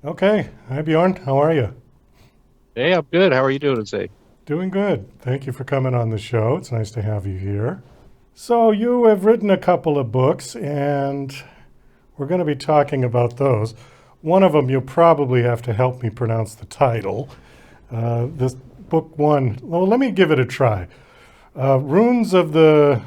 Okay. Hi, Bjorn. How are you? Hey, I'm good. How are you doing today? Doing good. Thank you for coming on the show. It's nice to have you here. So, you have written a couple of books, and we're going to be talking about those. One of them, you'll probably have to help me pronounce the title. This book one, well, let me give it a try. Runes of the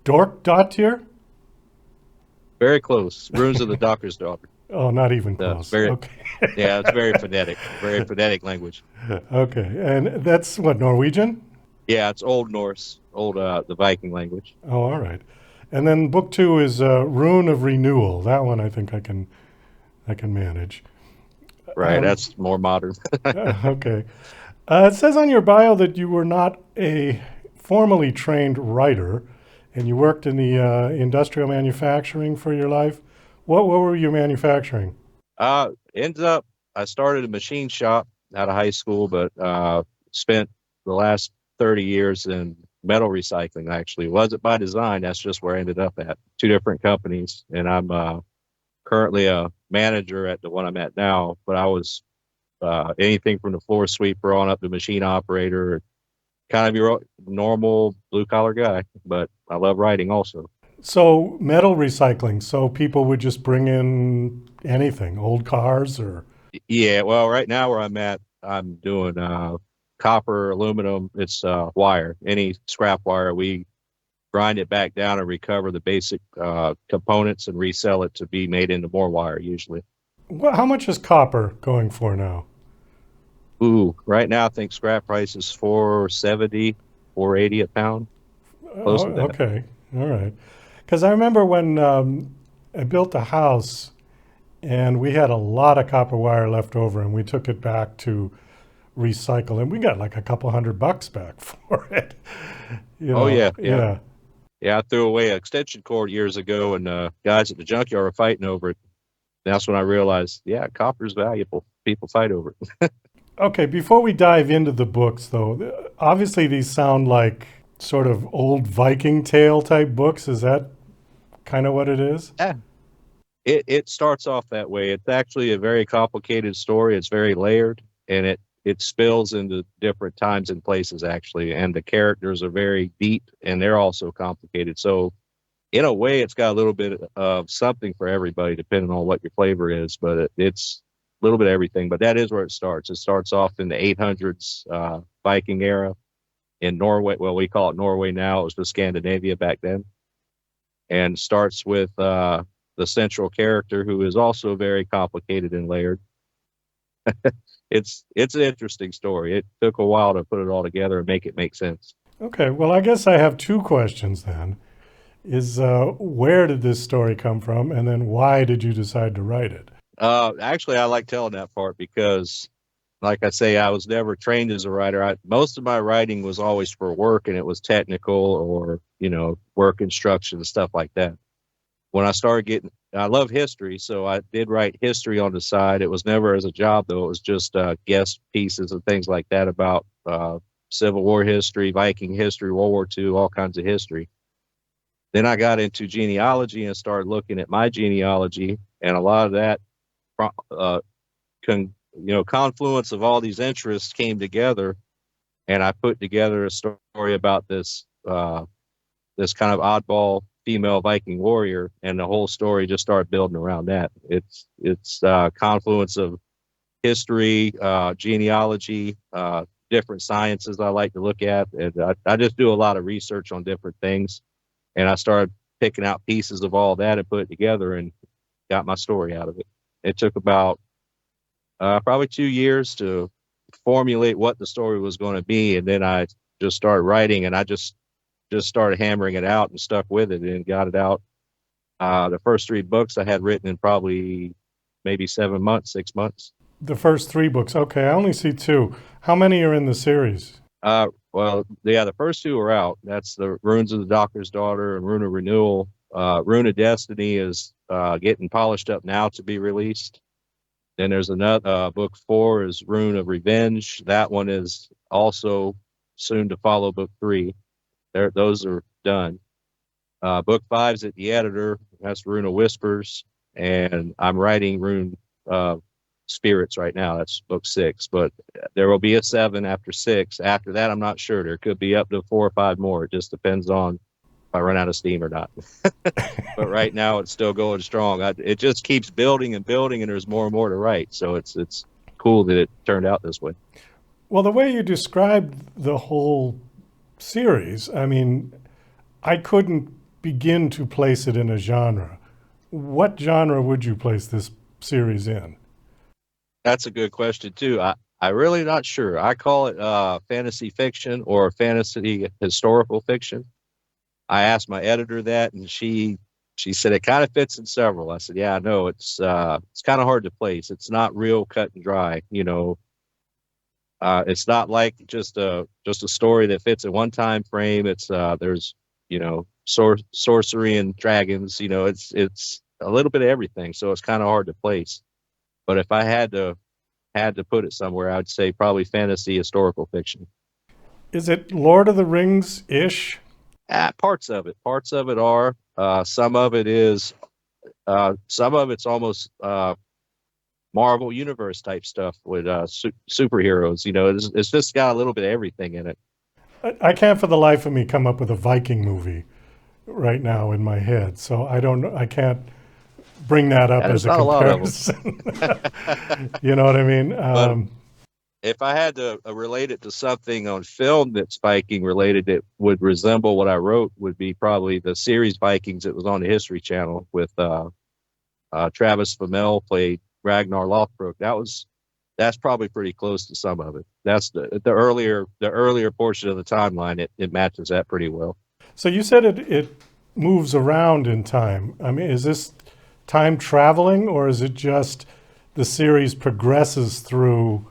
Dokkrsdottir? Very close. Runes of the Dokkrsdottir. Oh, not even close. Very, Okay. yeah, it's very phonetic language. Okay. And that's what, Norwegian? Yeah, it's Old Norse, the Viking language. Oh, all right. And then book two is Rune of Renewal. That one I can manage. Right, that's more modern. Okay. It says on your bio that you were not a formally trained writer, and you worked in the industrial manufacturing for your life. What were you manufacturing? Ends up, I started a machine shop out of high school, but spent the last 30 years in metal recycling. Actually, it wasn't by design. That's just where I ended up at two different companies, and I'm currently a manager at the one I'm at now. But I was anything from the floor sweeper on up to machine operator, kind of your normal blue collar guy. But I love writing also. So metal recycling. So people would just bring in anything, old cars or. Yeah, well, right now where I'm at, I'm doing copper, aluminum. It's wire, any scrap wire. We grind it back down and recover the basic components and resell it to be made into more wire usually. Well, how much is copper going for now? Ooh, right now I think scrap price is 470, 480 a pound, Oh, close to that. okay. All right. Because I remember when I built a house and we had a lot of copper wire left over and we took it back to recycle and we got like a couple $100 back for it. Oh yeah, yeah. Yeah. Yeah, I threw away an extension cord years ago, and guys at the junkyard were fighting over it. That's when I realized, yeah, copper's valuable. People fight over it. Okay, before we dive into the books though, obviously these sound like sort of old Viking tale type books. Is that kind of what it is? Yeah. It starts off that way. It's actually a very complicated story. It's very layered, and it spills into different times and places actually. And the characters are very deep, and they're also complicated. So in a way, it's got a little bit of something for everybody, depending on what your flavor is. But it's a little bit of everything. But that is where it starts. It starts off in the 800s Viking era in Norway. Well, we call it Norway now. It was the Scandinavia back then, and starts with the central character who is also very complicated and layered. It's an interesting story. It took a while to put it all together and make it make sense. Okay, well, I guess I have two questions then. Is where did this story come from? And then why did you decide to write it? Actually, I like telling that part because, like I say, I was never trained as a writer. Most of my writing was always for work, and it was technical or work instruction and stuff like that. When I started getting, I love history, so I did write history on the side. It was never as a job though; it was just guest pieces and things like that about Civil War history, Viking history, World War II, all kinds of history. Then I got into genealogy and started looking at my genealogy, and a lot of that, uh, confluence of all these interests came together, and I put together a story about this kind of oddball female Viking warrior, and the whole story just started building around that. It's confluence of history, genealogy, different sciences I like to look at, and I just do a lot of research on different things, and I started picking out pieces of all that and put it together and got my story out of it. It took about probably 2 years to formulate what the story was going to be, and then I just started writing, and I just started hammering it out and stuck with it and got it out. The first three books I had written in probably maybe 7 months, 6 months. The first three books. Okay, I only see two. How many are in the series? Well, yeah, the first two are out. That's the Runes of the Dokkrsdottir and Rune of Renewal. Rune of Destiny is getting polished up now to be released. Then there's another book four is Rune of Revenge. That one is also soon to follow book three. Those are done. Book five's at the editor. That's Rune of Whispers, and I'm writing Rune. spirits right now. That's book 6, but there will be a 7 after 6. After that, I'm not sure. There could be up to 4 or 5 more. It just depends on if I run out of steam or not. But right now, it's still going strong. It just keeps building and building, and there's more and more to write. So it's cool that it turned out this way. Well, the way you described the whole series, I mean, I couldn't begin to place it in a genre. What genre would you place this series in? That's a good question too. I really not sure. I call it fantasy fiction or fantasy historical fiction. I asked my editor that, and she said it kind of fits in several. I said, yeah, I know it's kind of hard to place. It's not real cut and dry. It's not like just a story that fits in one time frame. It's there's sorcery and dragons. It's a little bit of everything. So it's kind of hard to place. But if I had to put it somewhere, I'd say probably fantasy historical fiction. Is it Lord of the Rings ish? Parts of it are. Some of it is. Some of it's almost Marvel Universe type stuff with superheroes. It's just got a little bit of everything in it. I can't for the life of me come up with a Viking movie right now in my head, so I can't bring that up as a comparison. You know what I mean? If I had to relate it to something on film that's Viking related that would resemble what I wrote, would be probably the series Vikings that was on the History Channel with Travis Fimmel played Ragnar Lothbrok. That's probably pretty close to some of it. That's the earlier portion of the timeline. It matches that pretty well. So you said it moves around in time. I mean, is this time traveling, or is it just the series progresses through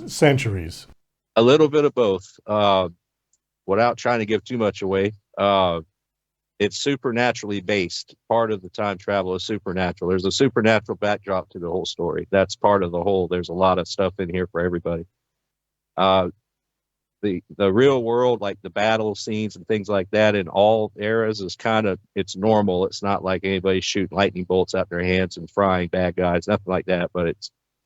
centuries? A little bit of both. Without trying to give too much away, it's supernaturally based. Part of the time travel is supernatural. There's a supernatural backdrop to the whole story. That's part of the whole. There's a lot of stuff in here for everybody. The real world, like the battle scenes and things like that in all eras, is it's normal. It's not like anybody shooting lightning bolts out their hands and frying bad guys, nothing like that. But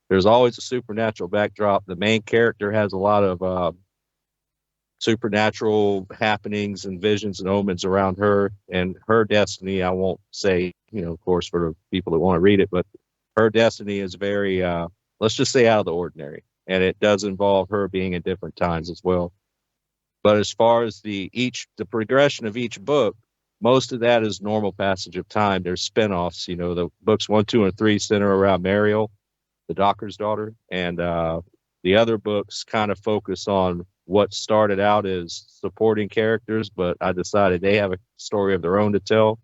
there's always a supernatural backdrop. The main character has a lot of supernatural happenings and visions and omens around her and her destiny. I won't say, of course, for the people that want to read it, but her destiny is very, let's just say, out of the ordinary. And it does involve her being in different times as well. But as far as the progression of each book, most of that is normal passage of time. There's spinoffs. The books 1, 2, and 3 center around Mariel, the Dokkrsdottir, and the other books kind of focus on what started out as supporting characters, but I decided they have a story of their own to tell,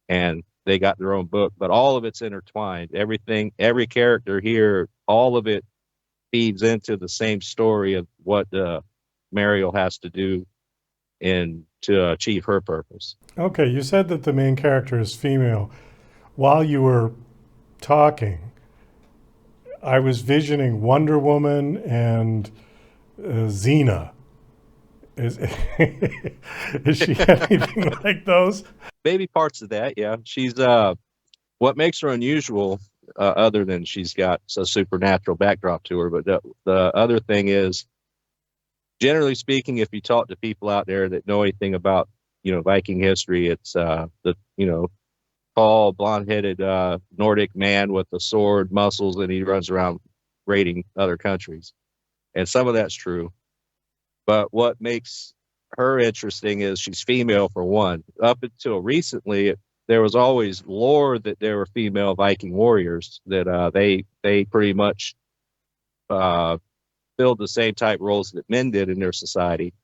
and they got their own book. But all of it's intertwined. Everything, every character here, all of it feeds into the same story of what Mariel has to do to achieve her purpose. Okay, you said that the main character is female. While you were talking, I was visioning Wonder Woman and Xena. Is she anything like those? Maybe parts of that, yeah. She's what makes her unusual, other than she's got a supernatural backdrop to her. But the other thing is, generally speaking, if you talk to people out there that know anything about Viking history, it's tall, blonde-headed Nordic man with a sword, muscles, and he runs around raiding other countries. And some of that's true. But what makes her interesting is she's female, for one. Up until recently, there was always lore that there were female Viking warriors, that they pretty much filled the same type roles that men did in their society.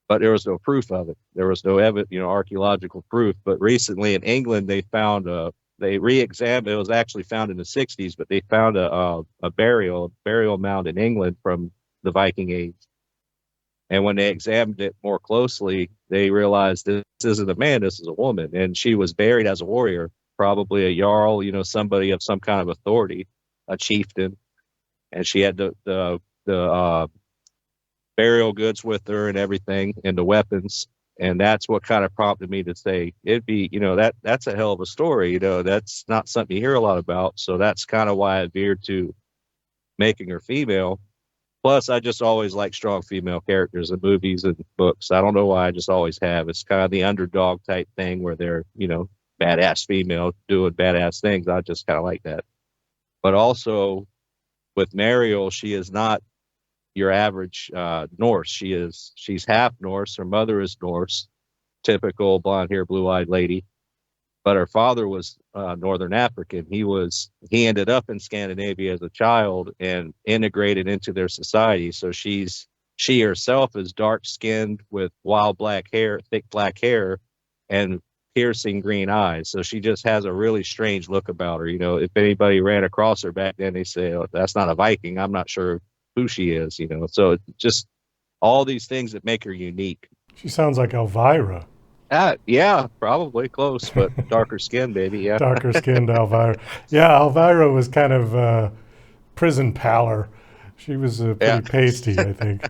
But there was no proof of it. There was no archaeological proof. But recently in England, they found they re-examined. It was actually found in the 60s, but they found a burial mound in England from the Viking age. And when they examined it more closely, they realized this isn't a man, this is a woman. And she was buried as a warrior, probably a jarl, somebody of some kind of authority, a chieftain. And she had the burial goods with her and everything, and the weapons. And that's what kind of prompted me to say it'd be, that's a hell of a story. That's not something you hear a lot about. So that's kind of why I veered to making her female. Plus, I just always like strong female characters in movies and books. I don't know why, I just always have. It's kind of the underdog type thing where they're, badass female doing badass things. I just kind of like that. But also with Mariel, she is not your average Norse. She's half Norse. Her mother is Norse, typical blonde hair, blue eyed lady. But her father was Northern African. He ended up in Scandinavia as a child and integrated into their society. So she herself is dark skinned with wild black hair, thick black hair, and piercing green eyes. So she just has a really strange look about her. If anybody ran across her back then, they say, "Oh, that's not a Viking." I'm not sure who she is. So just all these things that make her unique. She sounds like Elvira. Yeah, probably close, but darker skin, baby. Yeah. Darker skinned Elvira. Yeah, Elvira was kind of prison pallor. She was pretty pasty, I think.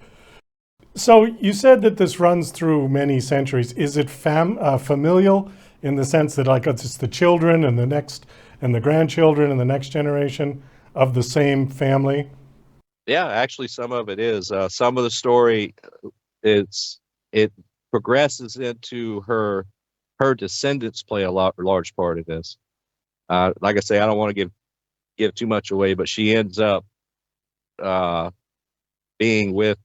So you said that this runs through many centuries. Is it familial in the sense that like it's the children and the grandchildren and the next generation of the same family? Yeah, actually, some of it is. Some of the story, it progresses into her descendants play a large part of this. Like I say, I don't want to give too much away, but she ends up being with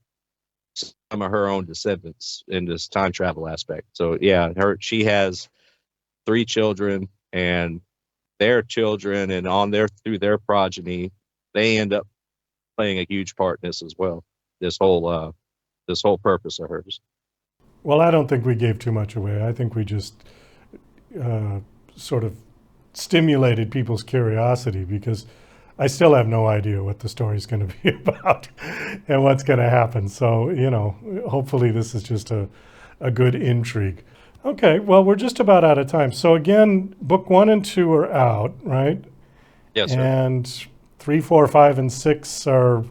some of her own descendants in this time travel aspect. So yeah, she has 3 children, and their children, and through their progeny, they end up playing a huge part in this as well. This whole purpose of hers. Well, I don't think we gave too much away. I think we just sort of stimulated people's curiosity, because I still have no idea what the story's going to be about and what's going to happen. So, hopefully this is just a good intrigue. Okay, well, we're just about out of time. So again, book 1 and 2 are out, right? Yes, sir. And 3, 4, 5, and 6 are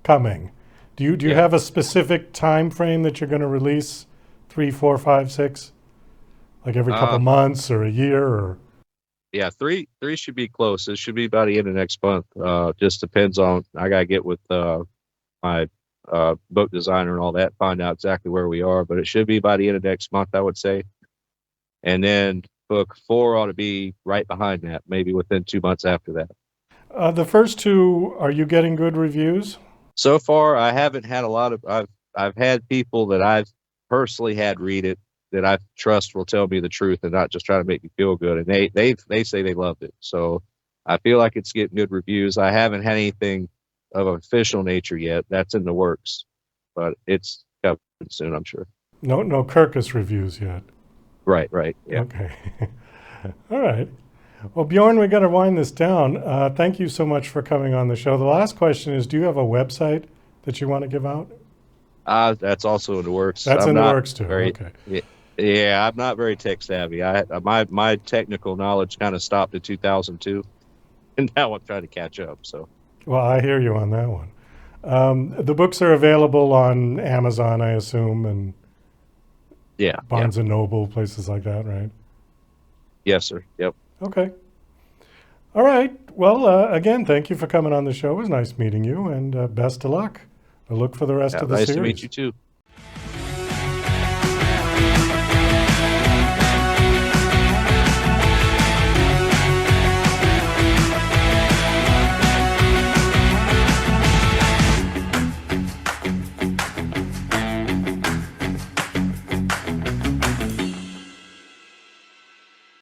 coming. Do you have a specific time frame that you're going to release 3, 4, 5, 6? Like every couple months or a year? Or yeah, three should be close. It should be by the end of next month. Just depends on, I got to get with my book designer and all that, find out exactly where we are. But it should be by the end of next month, I would say. And then book 4 ought to be right behind that, maybe within 2 months after that. The first 2, are you getting good reviews? So far, I haven't had a lot of. I've had people that I've personally had read it that I trust will tell me the truth and not just try to make me feel good. And they say they loved it. So I feel like it's getting good reviews. I haven't had anything of official nature yet. That's in the works, but it's coming soon, I'm sure. No Kirkus reviews yet. Right. Yeah. Okay. All right. Well, Bjorn, we got to wind this down. Thank you so much for coming on the show. The last question is, do you have a website that you want to give out? That's also in the works. That's in the works too. Okay. Yeah, I'm not very tech savvy. My technical knowledge kind of stopped in 2002, and now I'm trying to catch up. So. Well, I hear you on that one. The books are available on Amazon, I assume, and Barnes and Noble, places like that, right? Yes, sir. Yep. Okay. All right. Well, again, thank you for coming on the show. It was nice meeting you, and best of luck. I look for the rest of the series. Nice to meet you too.